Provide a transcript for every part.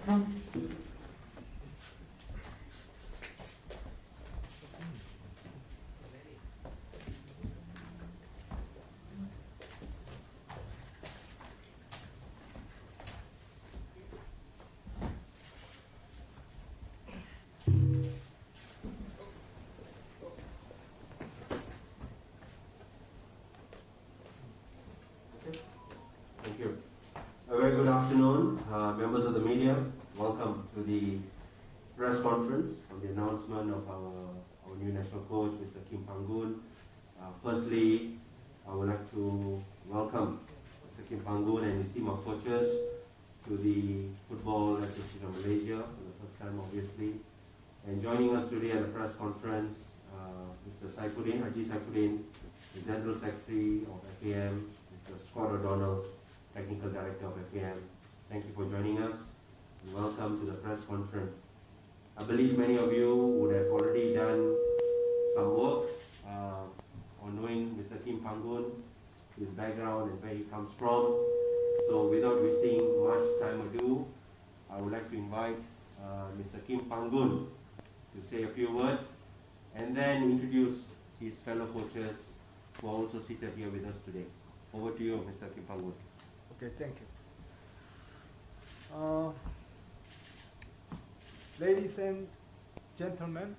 Thank you. A very good afternoon, members of the media. Welcome to the press conference on the announcement of our new national coach, Mr. Kim Panggun. Firstly, I would like to welcome Mr. Kim Panggun and his team of coaches to the Football Association of Malaysia for the first time, obviously. And joining us today at the press conference, Mr. Saifuddin, Haji Saifuddin, the General Secretary of FAM, Mr. Scott O'Donnell, Technical Director of FAM. Thank you for joining us and welcome to the press conference. I believe many of you would have already done some work on knowing Mr. Kim Panggun, his background and where he comes from. So without wasting much time ado, I would like to invite Mr. Kim Panggun to say a few words and then introduce his fellow coaches who are also seated here with us today. Over to you, Mr. Kim Panggun. Okay, thank you. Ladies and gentlemen,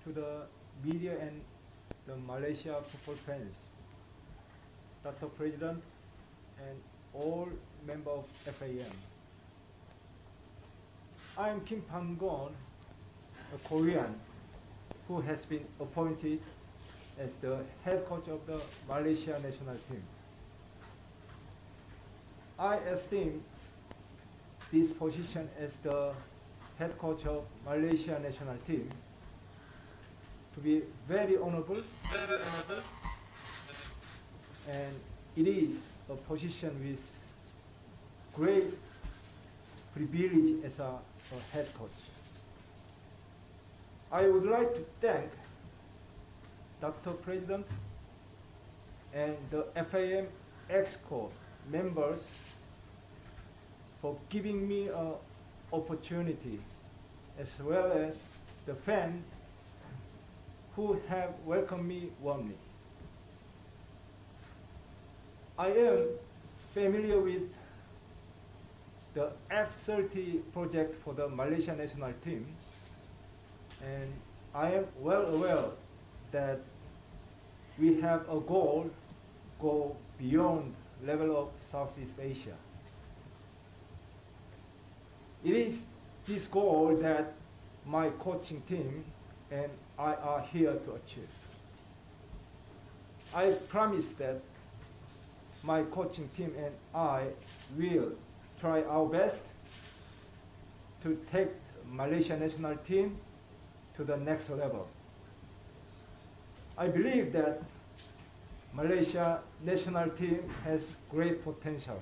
to the media and the Malaysia football fans, Dr. President and all members of FAM. I am Kim Panggun, a Korean who has been appointed as the head coach of the Malaysia national team. I esteem this position as the head coach of Malaysia national team to be very honorable, and it is a position with great privilege as a head coach. I would like to thank Dr. President and the FAM Exco members for giving me an opportunity, as well as the fans who have welcomed me warmly. I am familiar with the F30 project for the Malaysia national team, and I am well aware that we have a goal go beyond level of Southeast Asia. It is this goal that my coaching team and I are here to achieve. I promise that my coaching team and I will try our best to take Malaysia national team to the next level. I believe that Malaysia national team has great potential.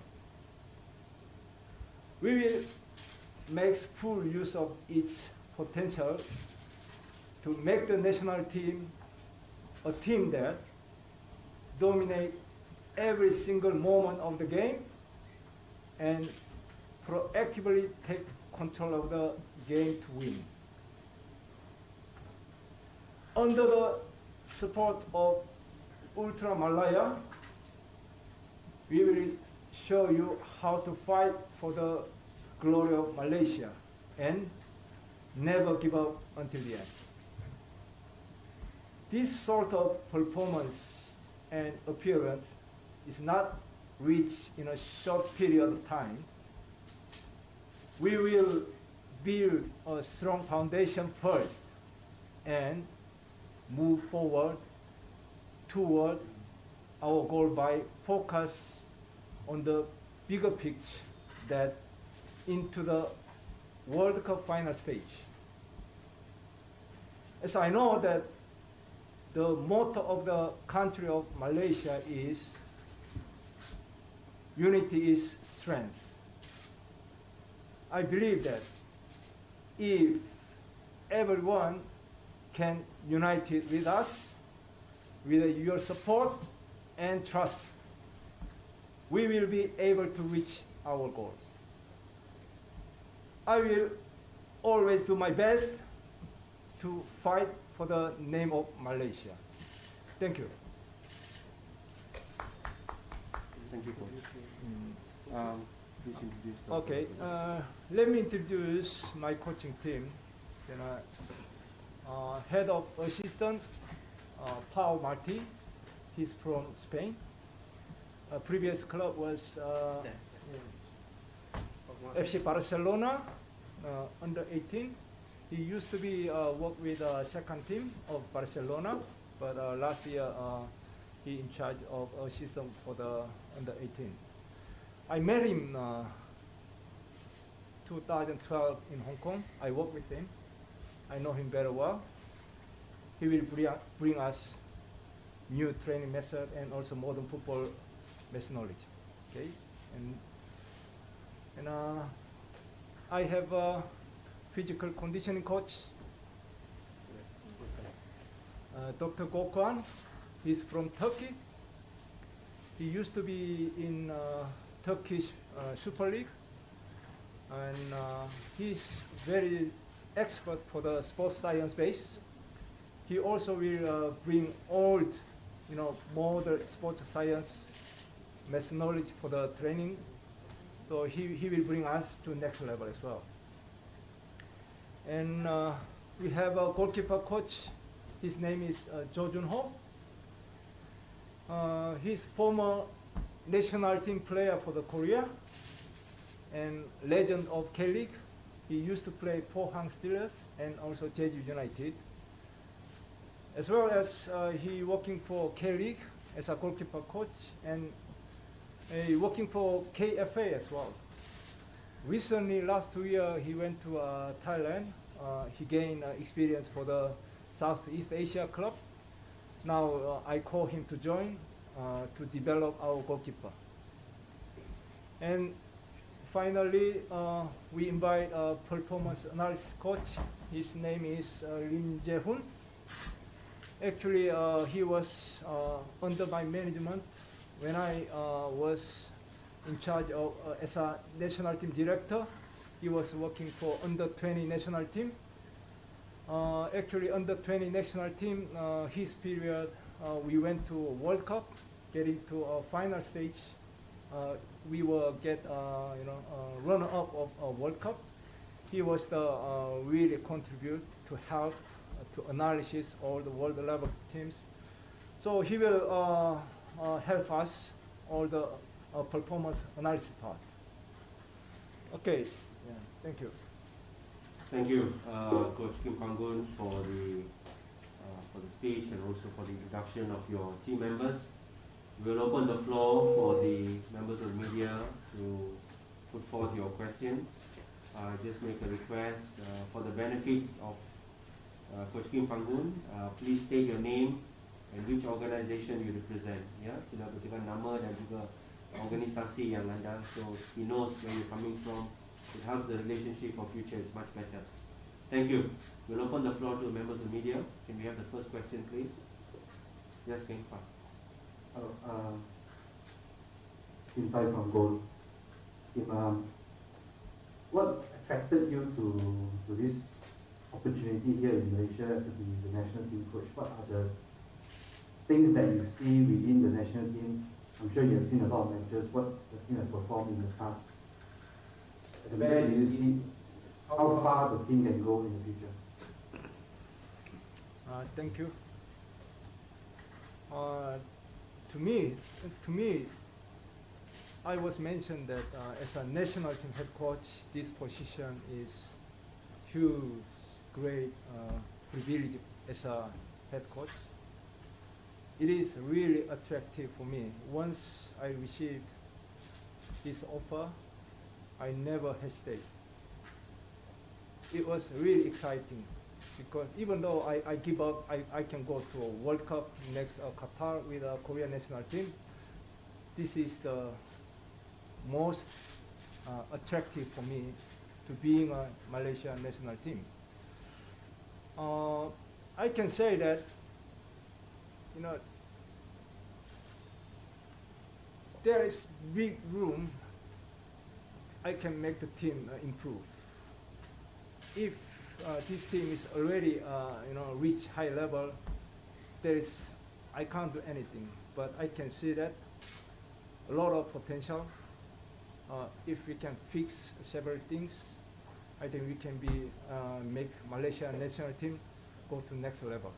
We will make full use of its potential to make the national team a team that dominates every single moment of the game and proactively take control of the game to win. Under the support of Ultra Malaya, we will show you how to fight for the glory of Malaysia and never give up until the end. This sort of performance and appearance is not reached in a short period of time. We will build a strong foundation first and move forward toward our goal by focus on the bigger picture that into the World Cup final stage. As I know that the motto of the country of Malaysia is unity is strength. I believe that if everyone can unite it with us, with your support and trust, we will be able to reach our goals. I will always do my best to fight for the name of Malaysia. Thank you. Thank you, Coach. Please introduce the Okay, let me introduce my coaching team. Then, head of assistant, Pau Marti. He's from Spain. Previous club was FC Barcelona, under 18. He used to be work with second team of Barcelona, but last year he in charge of assistant for the under 18. I met him 2012 in Hong Kong. I worked with him. I know him very well. He will bring us new training method and also modern football knowledge. Okay, and I have a physical conditioning coach, Dr. Gokwan. He's from Turkey. He used to be in Turkish Super League, and he's very expert for the sports science base. He also will bring old, modern sports science knowledge for the training. So he will bring us to next level as well. And we have a goalkeeper coach. His name is Jo Jun Ho. He's former national team player for the Korea and legend of K-League. He used to play for Hang Steelers and also Jeju United. As well as he working for K-League as a goalkeeper coach and working for KFA as well. Recently, last 2 years, he went to Thailand. He gained experience for the Southeast Asia club. Now I call him to join to develop our goalkeeper. And finally, we invite a performance analysis coach. His name is Lim Jae-hoon. Actually, he was under my management when I was in charge of as a national team director. He was working for under 20 national team. Actually, under 20 national team, his period, we went to World Cup, getting to a final stage. We will get runner-up of a World Cup. He was the really contribute to help to analysis all the world level teams. So he will help us all the performance analysis part. Okay, yeah, thank you. Thank you, Coach Kim Panggun, for the speech and also for the introduction of your team members. We'll open the floor for the members of the media to put forth your questions. Just make a request for the benefits of Coach Kim Panggun. Please state your name and which organization you represent. Ya, sudah berikan nama dan juga organisasi yang anda, so he knows where you're coming from. It helps the relationship for future. It's much better. Thank you. We'll open the floor to members of the media. Can we have the first question, please? Yes, Keng Fa. Kim Pai from Gold. What attracted you to this opportunity here in Malaysia to be the national team coach? What are the things that you see within the national team? I'm sure you have seen a lot of matches. What the team has performed in the past? And where do you see how far the team can go in the future? Thank you. To me, I was mentioned that as a national team head coach, this position is huge, great privilege as a head coach. It is really attractive for me. Once I received this offer, I never hesitate. It was really exciting because even though I give up, I can go to a World Cup next Qatar with a Korean national team. This is the most attractive for me to being a Malaysian national team. I can say that, there is big room I can make the team improve. if this team is already reach high level, I can't do anything, but I can see that a lot of potential. If we can fix several things, I think we can make Malaysia national team go to next level.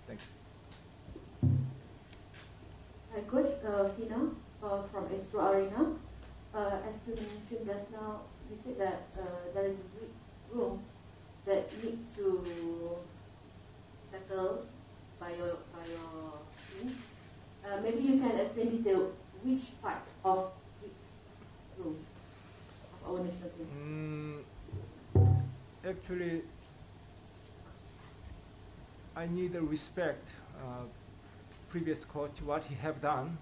Thank you. Hi, Coach. Hina from Astro Arena. As you mentioned just now, you said that there is a big room that need to settle by your team. Maybe you can explain detail which part of this room of our national team. Actually, I need to respect previous coach what he have done.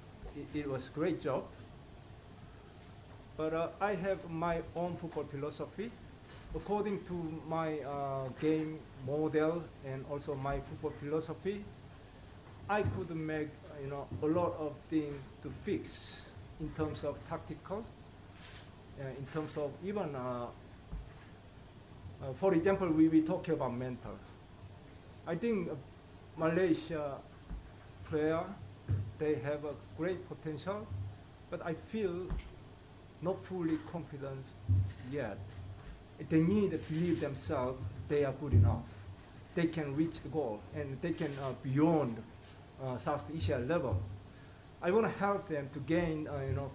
It was great job. But I have my own football philosophy. According to my game model and also my football philosophy, I could make a lot of things to fix in terms of tactical, in terms of even, for example, we talk about mental. I think Malaysia player, they have a great potential, but I feel not fully confident yet. They need to believe themselves they are good enough. They can reach the goal and they can beyond South Asia level. I want to help them to gain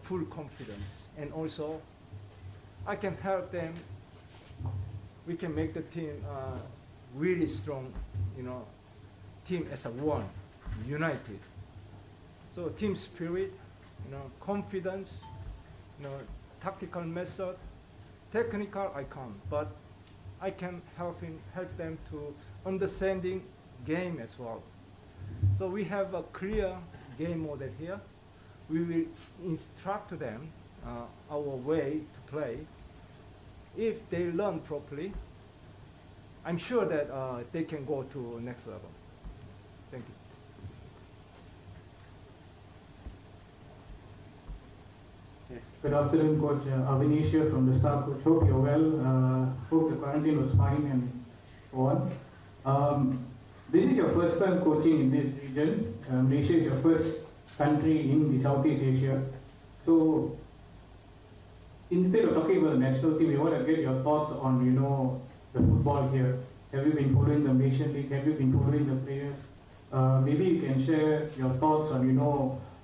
full confidence, and also I can help them. We can make the team really strong, team as a one, united. So team spirit, confidence, tactical method, technical I can't, but I can help them to understanding game as well. So we have a clear game model here. We will instruct them our way to play. If they learn properly, I'm sure that they can go to next level. Thank you. Yes. Good afternoon, Coach. Avinish here from the Star Coach. Hope you're well. Hope the quarantine was fine and so on. This is your first time coaching in this region. Malaysia is your first country in the Southeast Asia. So instead of talking about the national team, we want to get your thoughts on, the football here. Have you been following the Malaysian League? Have you been following the players? Maybe you can share your thoughts on,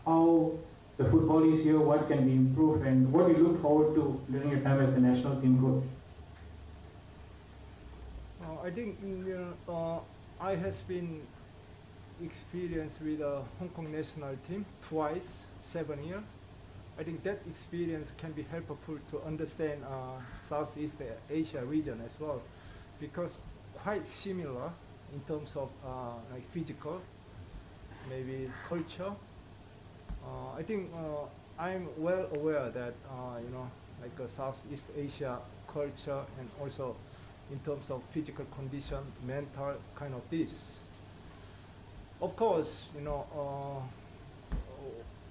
how the football is here, what can be improved, and what you look forward to during your time as the national team coach. I think I has been experienced with the Hong Kong national team twice, 7 years. I think that experience can be helpful to understand Southeast Asia region as well, because quite similar in terms of like physical, maybe culture. I think I'm well aware that like Southeast Asia culture, and also in terms of physical condition, mental kind of this. Of course,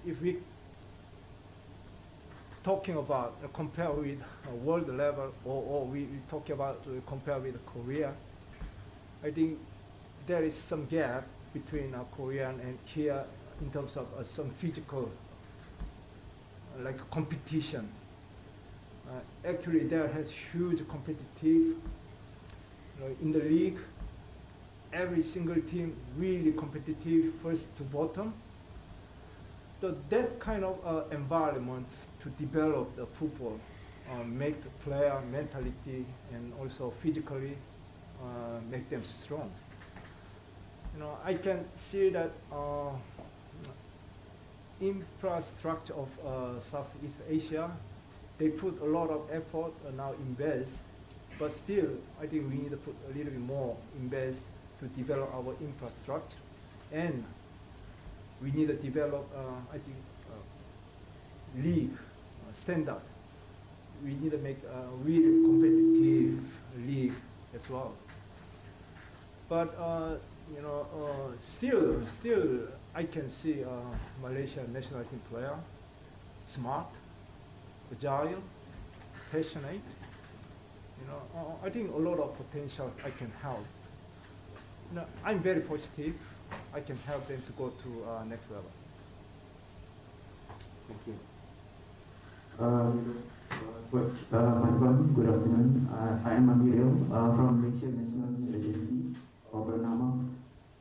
if we talking about compare with world level, or we talk about compare with Korea, I think there is some gap between Korean and here in terms of some physical like competition. Actually, there has huge competitive in the league. Every single team really competitive, first to bottom. So that kind of environment to develop the football, make the player mentality and also physically make them strong. I can see that infrastructure of Southeast Asia, they put a lot of effort now invest, but still I think we need to put a little bit more invest to develop our infrastructure, and we need to develop I think league standard. We need to make a really competitive league as well. But still I can see Malaysia national team player smart, agile, passionate. I think a lot of potential I can help. I'm very positive. I can help them to go to next level. Thank you. Coach Mantuan, good afternoon. I am Amiril from Malaysia National Agency or Bernama.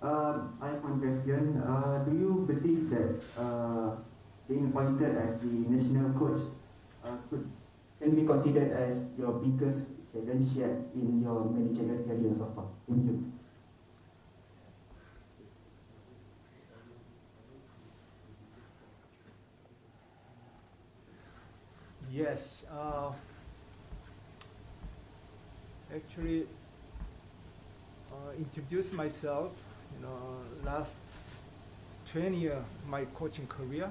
I have one question. Do you believe that being appointed as the national coach can be considered as your biggest challenge yet in your managerial career so far? Thank you. Yes. Actually, introduce myself. Last 20 years my coaching career.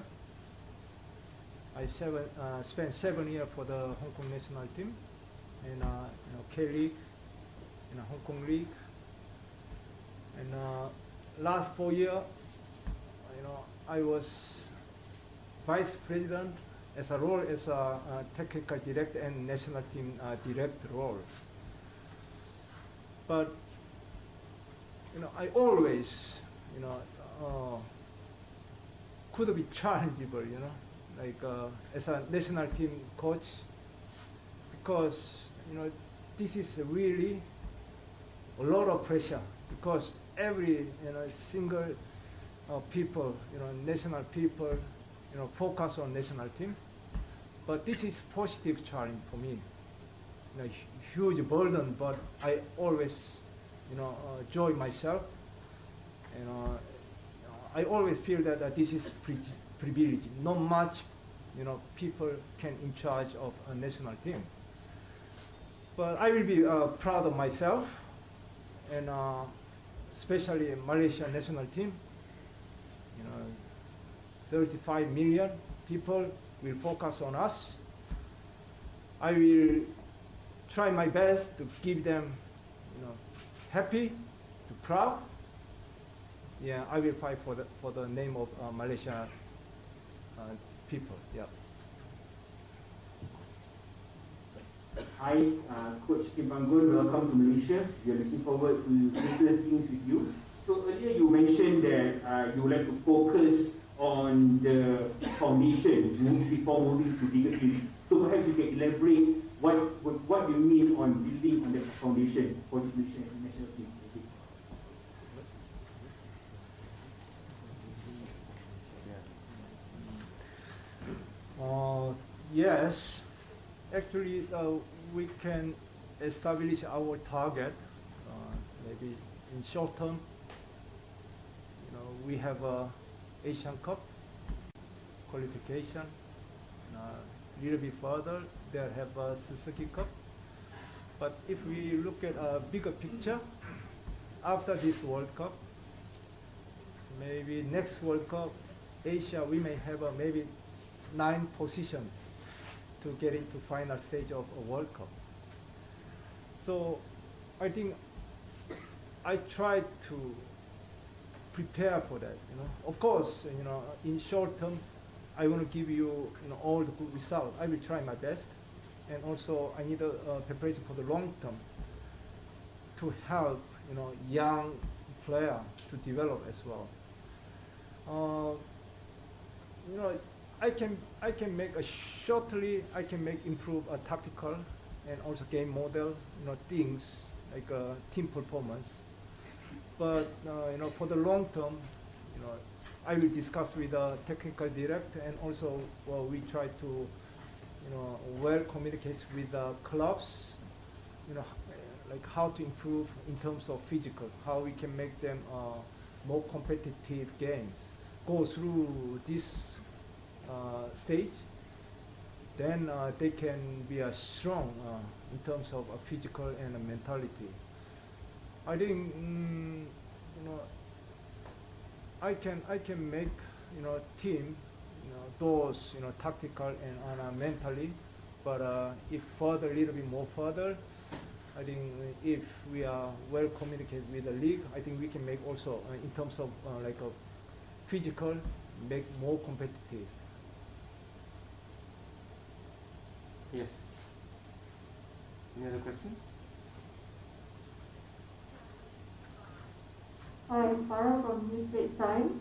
I spent 7 years for the Hong Kong national team, and K-League, Hong Kong League, and last 4 years, I was vice president as a role as a technical director and national team director role. But I always could be challengeable, like as a national team coach, because this is really a lot of pressure, because every single people, national people, focus on national team. But this is positive challenge for me. Huge burden, but I always, enjoy myself. I always feel that this is privilege. Not much, people can in charge of a national team. But I will be proud of myself, and especially Malaysia national team. 35 million people will focus on us. I will try my best to keep them, happy, to proud. Yeah, I will fight for the name of Malaysia people. Yeah. Hi, Coach Kim Panggun. Welcome to Malaysia. We are looking forward to business things with you. So earlier you mentioned that you would like to focus on the foundation before moving to bigger things. So perhaps you can elaborate what you mean on building on the foundation for the Malaysian national team. Yes, actually we can establish our target maybe in short term. We have a Asian Cup qualification. A little bit further, they'll have a Suzuki Cup. But if we look at a bigger picture, after this World Cup, maybe next World Cup, Asia, we may have maybe 9 positions to get into final stage of a World Cup. So I think I try to prepare for that. Of course, in short term, I want to give you, all the good results. I will try my best, and also I need a preparation for the long term to help, young player to develop as well. I can make improve a tactical and also game model, things like team performance. But for the long term, I will discuss with the technical director, and also we try to well communicate with the clubs, like how to improve in terms of physical, how we can make them more competitive games. Go through this stage, then they can be strong in terms of physical and mentality. I think I can make team those tactical and mentally, but if further a little bit more further, I think if we are well communicated with the league, I think we can make also in terms of like a physical, make more competitive. Yes. Any other questions? Hi, I'm Farah from New Straits Times.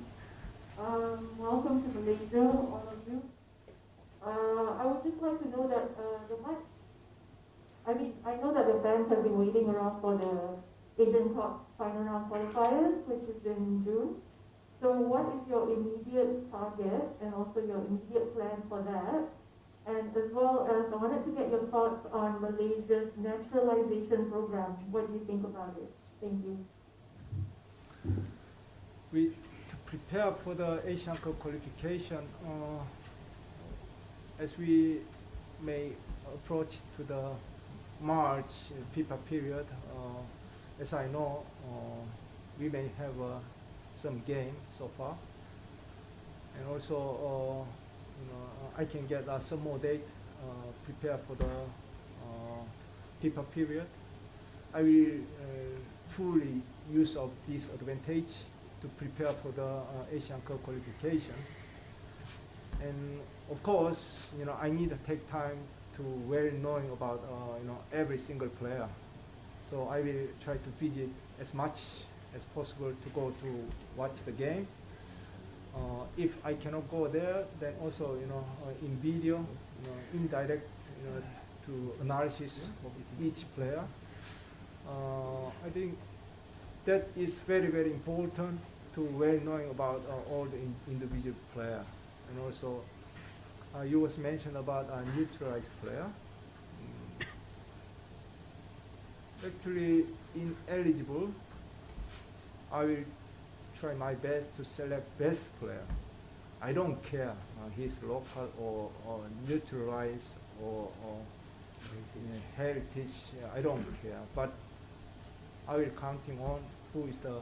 Welcome to Malaysia, all of you. I would just like to know that I know that the fans have been waiting around for the Asian Cup final round qualifiers, which is in June. So what is your immediate target and also your immediate plan for that? And as well as I wanted to get your thoughts on Malaysia's naturalization program. What do you think about it? Thank you. To prepare for the Asian Cup qualification, as we may approach to the March FIFA period, as I know, we may have some game so far, and also I can get some more date prepare for the FIFA period. I will fully use of this advantage to prepare for the Asian Cup qualification. And of course, I need to take time to well knowing about every single player. So I will try to visit as much as possible to go to watch the game. If I cannot go there, then also in video, indirect to analysis of each player. I think that is very, very important to well knowing about all the individual player. And also, you was mentioned about a neutralized player. Actually, ineligible, I will try my best to select best player. I don't care he's local or neutralized or heritage. I don't care, but I will counting on who is the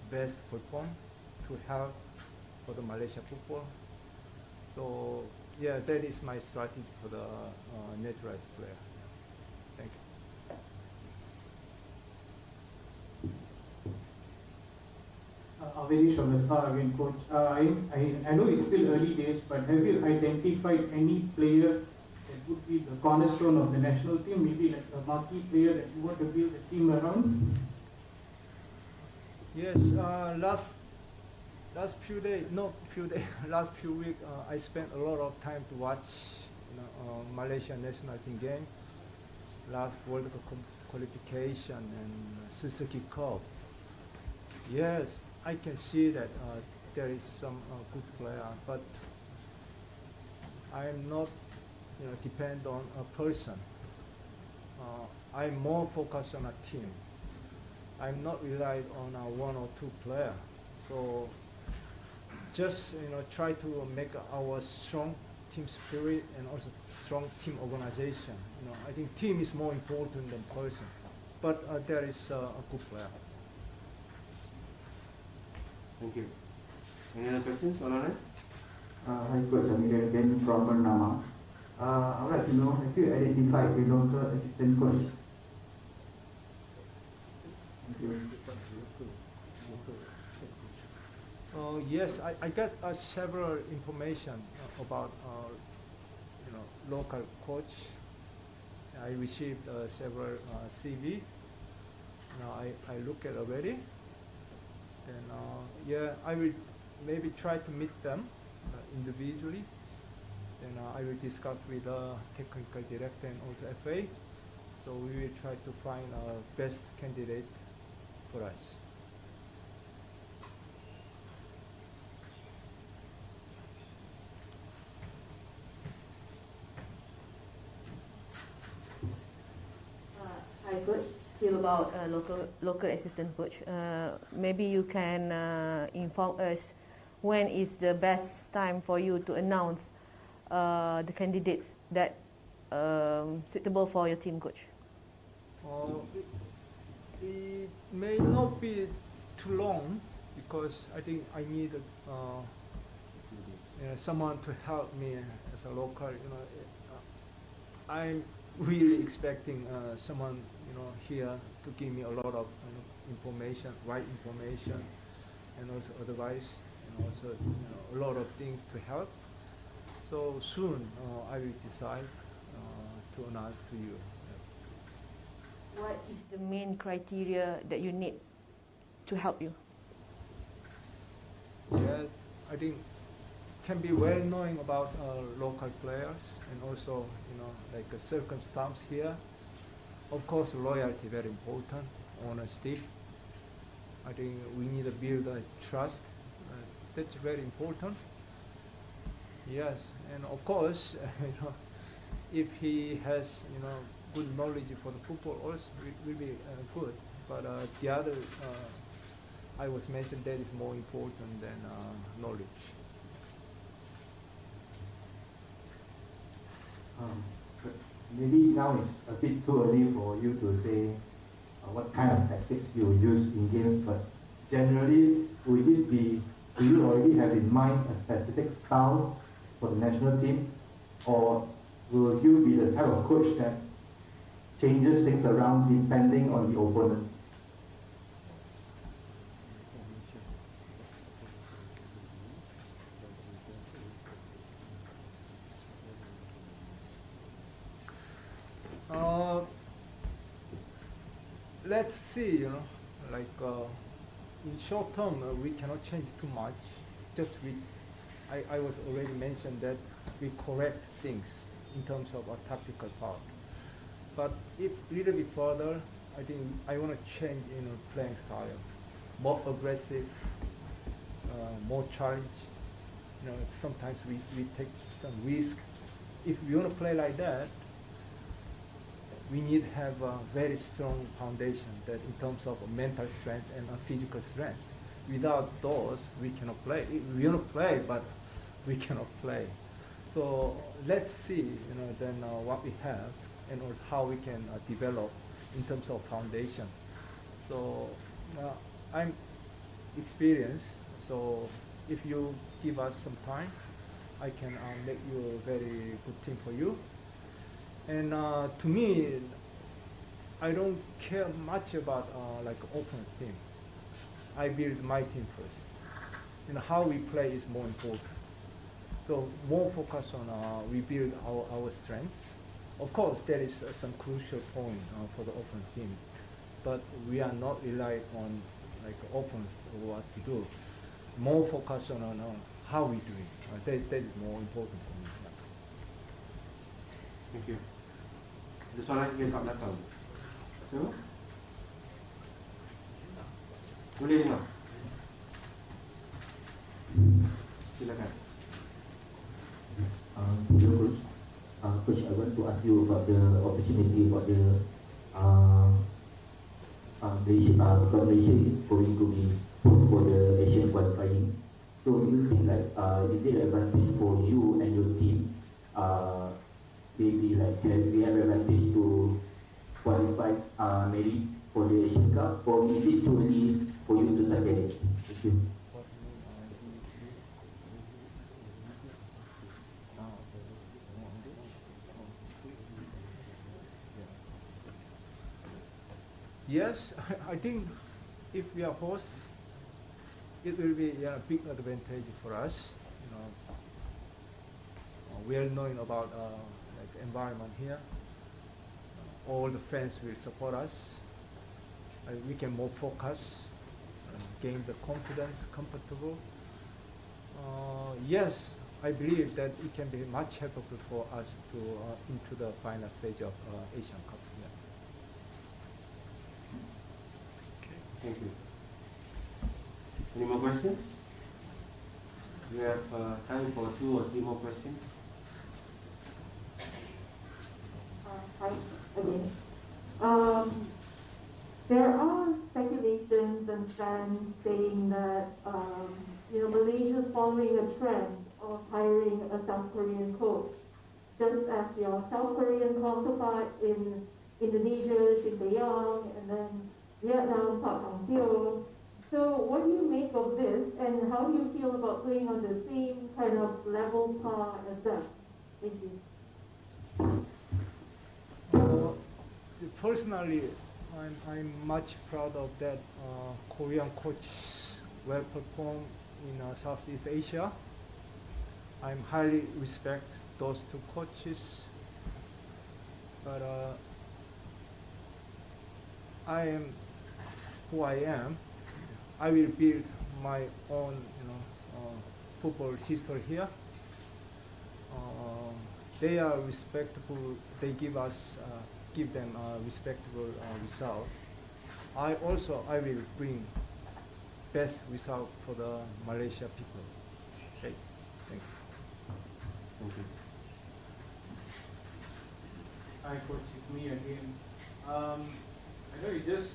best perform to help for the Malaysia football. So yeah, that is my strategy for the naturalized player. Thank you. Avinish from the Star again, coach. I know it's still early days, but have you identified any player that would be the cornerstone of the national team, maybe like a marquee player that you want to build the team around? Yes, last few weeks, I spent a lot of time to watch Malaysian national team game, last World Cup qualification and Suzuki Cup. Yes, I can see that there is some good player, but I am not depend on a person. I'm more focused on a team. I'm not relied on one or two player. So just try to make our strong team spirit and also strong team organization. I think team is more important than person. But there is a good player. Thank you. Any other questions, Olana? Hi, Coach. I'm here again from Bernama. I would like to know, have you identified the local assistant coach? Thank you. Yes, I got several information about local coach. I received several CV. Now I look at already. And yeah, I will maybe try to meet them individually. Then I will discuss with the technical director and also FA. So we will try to find a best candidate for us. Hi, Coach. Still about local assistant coach. Maybe you can inform us when is the best time for you to announce the candidates that suitable for your team, coach. It may not be too long because I think I need someone to help me as a local. I'm really expecting someone here to give me a lot of information, right information, and also advice, and also a lot of things to help. So soon I will decide to announce to you. What is the main criteria that you need to help you? Yeah, I think can be well knowing about local players and also like a circumstance here. Of course, loyalty very important, honesty. I think we need to build a trust. That's very important. Yes, and of course, if he has good knowledge for the football, also will be good. But the other, I was mentioned that is more important than knowledge. But maybe now it's a bit too early for you to say what kind of tactics you use in games, but generally, do you already have in mind a specific style for the national team, or will you be the type of coach that changes things around depending on the opponent? Let's see, like in short term, we cannot change too much. Just I was already mentioned that we correct things in terms of a tactical part. But if little bit further, I think I want to change playing style, more aggressive, more challenge. Sometimes we take some risk. If we want to play like that, we need to have a very strong foundation that in terms of mental strength and physical strength. Without those, we cannot play. We want to play, but we cannot play. So let's see, then what we have and also how we can develop in terms of foundation. So I'm experienced. So if you give us some time, I can make you a very good team for you. And to me, I don't care much about like opponent's team. I build my team first. How we play is more important. So more focus on we build our strengths. Of course, there is some crucial point for the opponent's team, but we are not relying on like opponents what to do. More focus on how we do it. That is more important for me. Thank you. Ada soalan lagi kat belakang? So? Boleh dengar? Silakan. Hello, Coach. Coach, I want to ask you about the opportunity about the Malaysia is going to be put for the Asian qualifying. So do you think like is it an advantage for you and your team? Maybe like we have advantage to qualify maybe for the Asian Cup, or is it too early for you to target it? Thank you. Yes, I think if we are host, it will be a big advantage for us. We are knowing about like environment here. All the fans will support us. We can more focus, gain the confidence, comfortable. Yes, I believe that it can be much helpful for us to into the final stage of Asian Cup. Yeah. Thank you. Any more questions? We have time for 2 or 3 more questions. Hi again. There are speculations and fans saying that Malaysia is following a trend of hiring a South Korean coach, just as your South Korean counterpart in Indonesia, Shin Tae-yong, and then Vietnam, Park Hang-seo. So what do you make of this, and how do you feel about playing on the same kind of level par as them? Thank you. Personally, I'm much proud of that Korean coach well performed in Southeast Asia. I'm highly respect those 2 coaches, but I am who I am. I will build my own, football history here. They are respectable. They give them a respectable result. I will bring best result for the Malaysia people. Okay, thank you. Thank you. Hi, Coach, it's me again. I know you just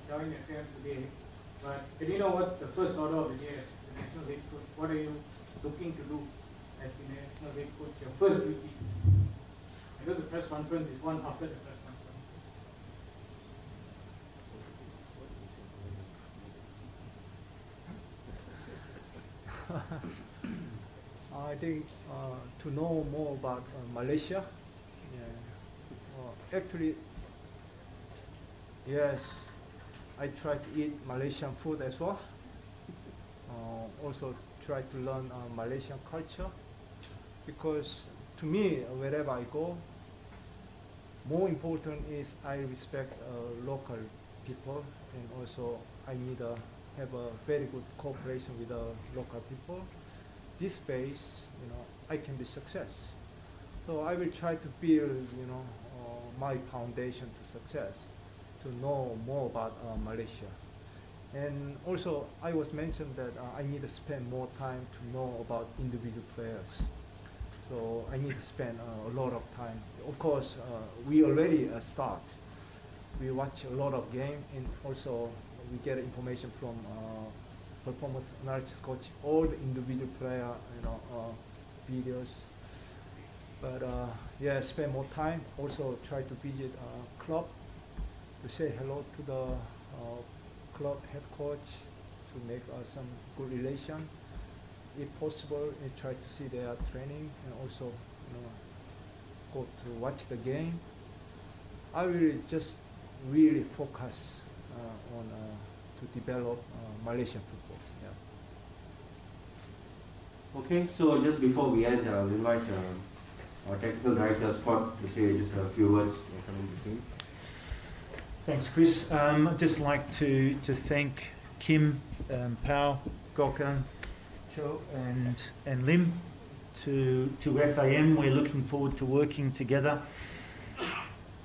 joined the camp today, but can you know what's the first order of the day as the national head coach? What are you looking to do as the national head coach? Your first duty. I know the press conference is one after the press conference. I think to know more about Malaysia. Actually, yes, I try to eat Malaysian food as well. Also try to learn Malaysian culture, because to me, wherever I go, more important is I respect local people, and also I need to have a very good cooperation with the local people. This base, I can be success. So I will try to build, my foundation to success, to know more about Malaysia. And also, I was mentioned that I need to spend more time to know about individual players. So I need to spend a lot of time. Of course, we already start. We watch a lot of game, and also we get information from performance analysis coach, all the individual player, videos. But yeah, spend more time. Also try to visit club to say hello to the club head coach, to make some good relation. If possible, and try to see their training, and also go to watch the game. I will just really focus on to develop Malaysian football. Yeah. Okay, so just before we end, I'll invite our technical director Scott to say just a few words coming between. Thanks, Chris. I'd just like to thank Kim, Pao, Gokhan, Cho, and Lim to FAM. We're looking forward to working together.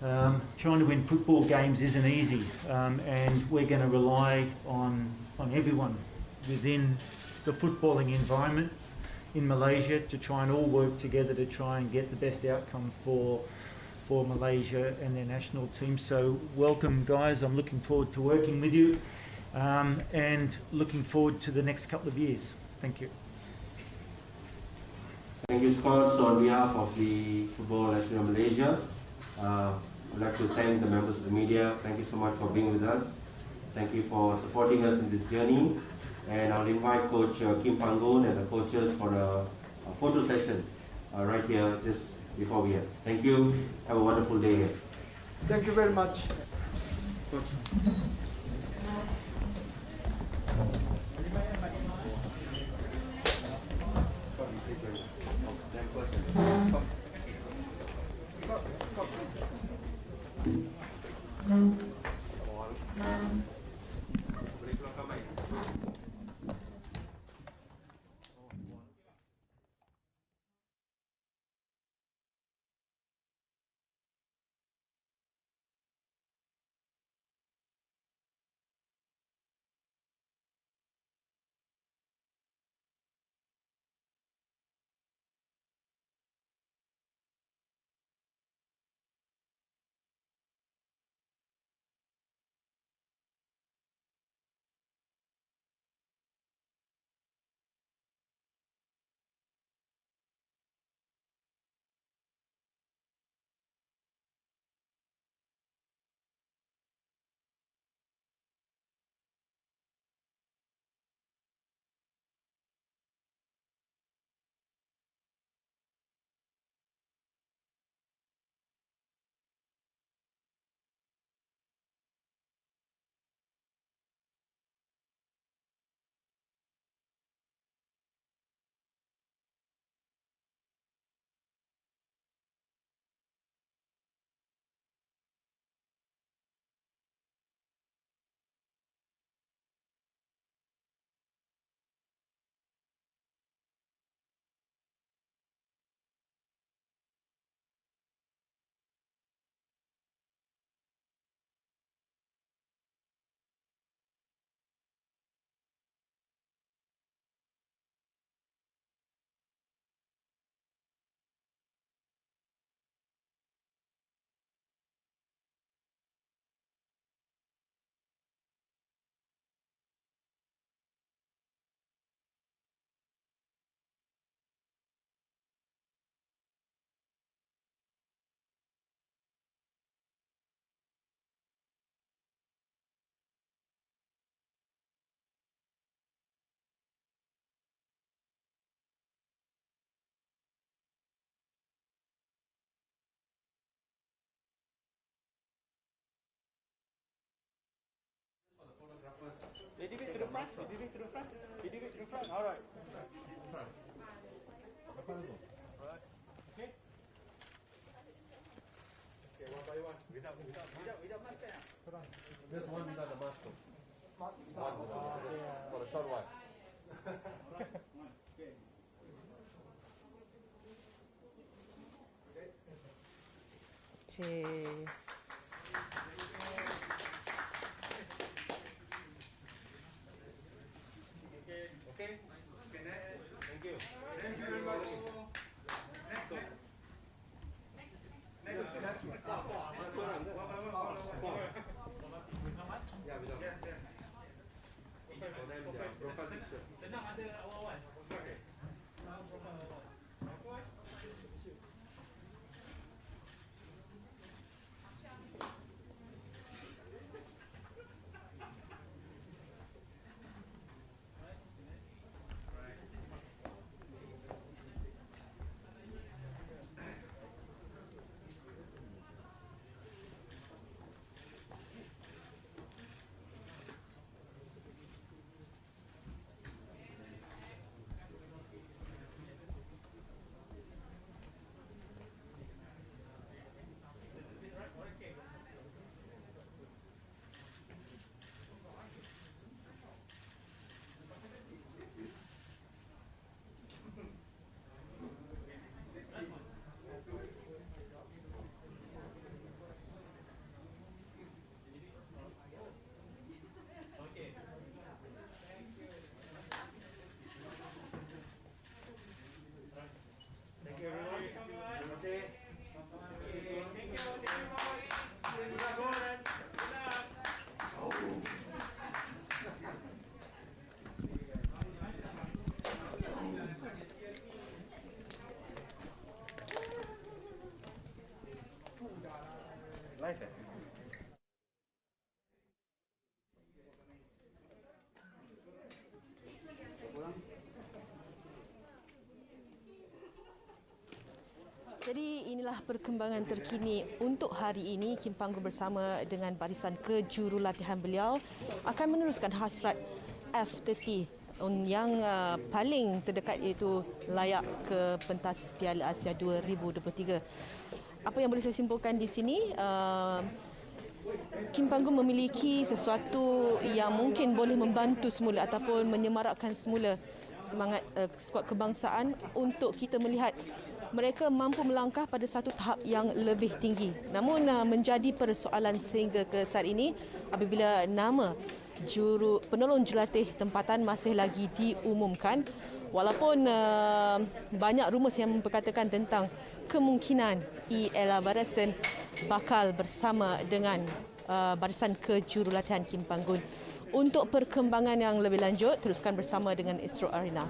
Trying to win football games isn't easy, and we're going to rely on everyone within the footballing environment in Malaysia to try and all work together to try and get the best outcome for Malaysia and their national team. So welcome, guys. I'm looking forward to working with you, and looking forward to the next couple of years. Thank you. Thank you, Scott. So on behalf of the Football Association of Malaysia, I'd like to thank the members of the media. Thank you so much for being with us. Thank you for supporting us in this journey. And I'll invite Coach Kim Panggun and the coaches for a photo session right here just before we end. Thank you. Have a wonderful day. Thank you very much. front. Bidiri to the front. Bidiri to the front. All right. Alright. Okay. Okay, one by one. Without mask. This one without the mask. One for the short one. Okay. Okay. Okay. Okay, next. Thank you. Thank you very much. Next one. Yeah, without. For them, they are profile picture. Senang ada awal-awal. Okay. Live, eh? Jadi inilah perkembangan terkini untuk hari ini. Kim Panggung bersama dengan Barisan Kejurulatihan beliau akan meneruskan hasrat F30 yang paling terdekat, iaitu layak ke pentas Piala Asia 2023. Apa yang boleh saya simpulkan di sini, Kim Panggung memiliki sesuatu yang mungkin boleh membantu semula ataupun menyemarakkan semula semangat skuad kebangsaan untuk kita melihat mereka mampu melangkah pada satu tahap yang lebih tinggi. Namun menjadi persoalan sehingga ke saat ini apabila nama penolong jurulatih tempatan masih lagi diumumkan, walaupun banyak rumus yang memperkatakan tentang kemungkinan Ella Barisan bakal bersama dengan Barisan Kejurulatihan Kim Panggung. Untuk perkembangan yang lebih lanjut, teruskan bersama dengan Astro Arena.